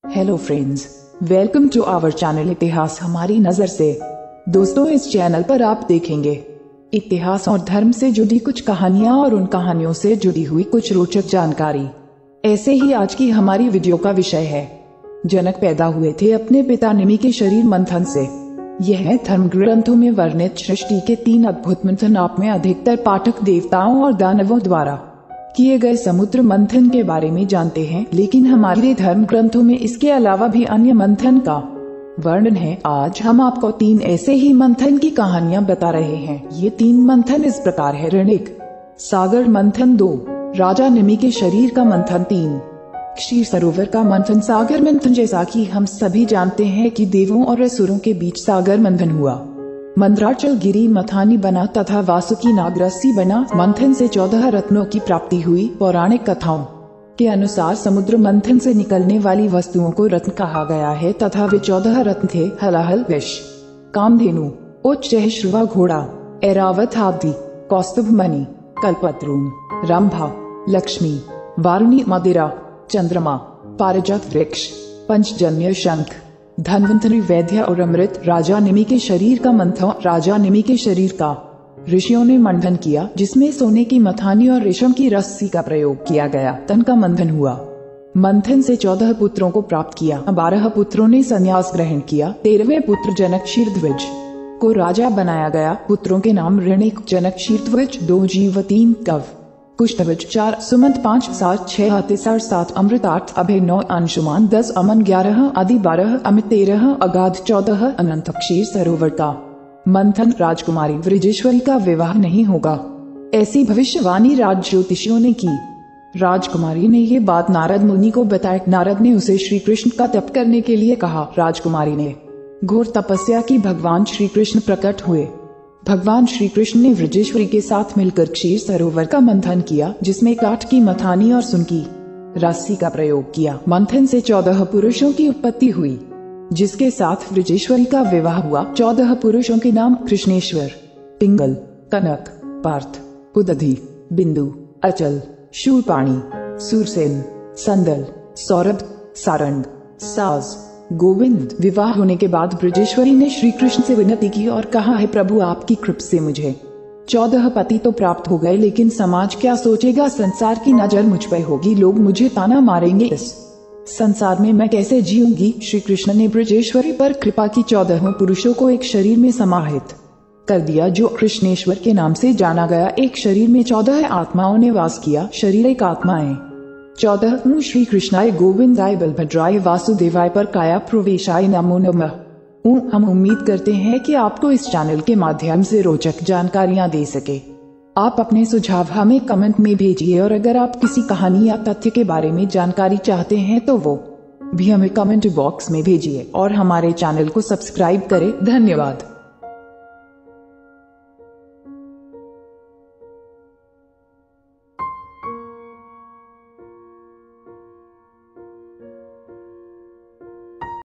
Hello friends, welcome to our channel इतिहास हमारी नजर से। दोस्तों, इस चैनल पर आप देखेंगे इतिहास और धर्म से जुड़ी कुछ कहानियाँ और उन कहानियों से जुड़ी हुई कुछ रोचक जानकारी। ऐसे ही आज की हमारी वीडियो का विषय है, जनक पैदा हुए थे अपने पिता निमि के शरीर मंथन से। यह धर्म ग्रंथों में वर्णित सृष्टि के 3 अद्भुत मंथन आप में अधिकतर पाठक देवताओं और दानवों द्वारा किए गए समुद्र मंथन के बारे में जानते हैं, लेकिन हमारे धर्म ग्रंथों में इसके अलावा भी अन्य मंथन का वर्णन है। आज हम आपको 3 ऐसे ही मंथन की कहानियां बता रहे हैं। ये 3 मंथन इस प्रकार है: ऋणिक सागर मंथन 2, राजा निमि के शरीर का मंथन 3, क्षीर सरोवर का मंथन। सागर मंथन, जैसा कि हम सभी जानते हैं कि देवों और असुरों के बीच सागर मंथन हुआ। मंदराचल गिरी मथानी बना तथा वासुकी नाग रस्सी बना। मंथन से 14 रत्नों की प्राप्ति हुई। पौराणिक कथाओं के अनुसार समुद्र मंथन से निकलने वाली वस्तुओं को रत्न कहा गया है तथा वे 14 रत्न थे: हलाहल विष, कामधेनु, उच्च श्रुवा घोड़ा, ऐरावत आदि, कौस्तुभ मणि, कल्पतरूम, रंभा, लक्ष्मी, वारुणी मदिरा, चंद्रमा, पारिजात वृक्ष, पंचजन्य शंख, धन्वंतरी वैद्य और अमृत। राजा निमि के शरीर का मंथन। राजा निमि के शरीर का ऋषियों ने मंथन किया, जिसमें सोने की मथानी और रेशम की रस्सी का प्रयोग किया गया। तन का मंथन हुआ। मंथन से 14 पुत्रों को प्राप्त किया। 12 पुत्रों ने संन्यास ग्रहण किया। 13वें पुत्र जनक शीर्ध्वज को राजा बनाया गया। पुत्रों के नाम ऋणिक, जनक, शीर्ध्वज 2, जीव 3, कव, कुशध्वज 4, सुमंत 5, 7, 6, अतिसार 7, अमृत 8, अभय 9, अंशुमान 10, अमन 11, आदि 12, अमित 13, अगाध 14, अनंत। क्षीर सरोवर का मंथन। राजकुमारी वृजेश्वरी का विवाह नहीं होगा, ऐसी भविष्यवाणी राज ज्योतिषियों ने की। राजकुमारी ने ये बात नारद मुनि को बताई। नारद ने उसे श्री कृष्ण का तप करने के लिए कहा। राजकुमारी ने घोर तपस्या की। भगवान श्री कृष्ण प्रकट हुए। भगवान श्री कृष्ण ने वृजेश्वरी के साथ मिलकर क्षीर सरोवर का मंथन किया, जिसमें काठ की मथानी और सुन की रस्सी का प्रयोग किया। मंथन से 14 पुरुषों की उत्पत्ति हुई, जिसके साथ वृजेश्वरी का विवाह हुआ। 14 पुरुषों के नाम कृष्णेश्वर, पिंगल, कनक, पार्थ, उदधि, बिंदु, अचल, शूरपाणी, सूरसेन, संदल, सौरभ, सारंग, साज, गोविंद। विवाह होने के बाद ब्रजेश्वरी ने श्री कृष्ण से विनती की और कहा, है प्रभु, आपकी कृपा से मुझे 14 पति तो प्राप्त हो गए, लेकिन समाज क्या सोचेगा? संसार की नजर मुझ पर होगी, लोग मुझे ताना मारेंगे, इस संसार में मैं कैसे जीऊंगी? श्री कृष्ण ने ब्रजेश्वरी पर कृपा की। 14 पुरुषों को एक शरीर में समाहित कर दिया, जो कृष्णेश्वर के नाम से जाना गया। एक शरीर में 14 आत्माओं ने वास किया। शरीर एक आत्माएं 14 श्री कृष्णाय गोविंदाय बलभद्राय वासुदेवाय पर काया प्रवेशाय नमो नमः। हम उम्मीद करते हैं कि आपको इस चैनल के माध्यम से रोचक जानकारियां दे सके। आप अपने सुझाव हमें कमेंट में भेजिए, और अगर आप किसी कहानी या तथ्य के बारे में जानकारी चाहते हैं तो वो भी हमें कमेंट बॉक्स में भेजिए और हमारे चैनल को सब्सक्राइब करें। धन्यवाद।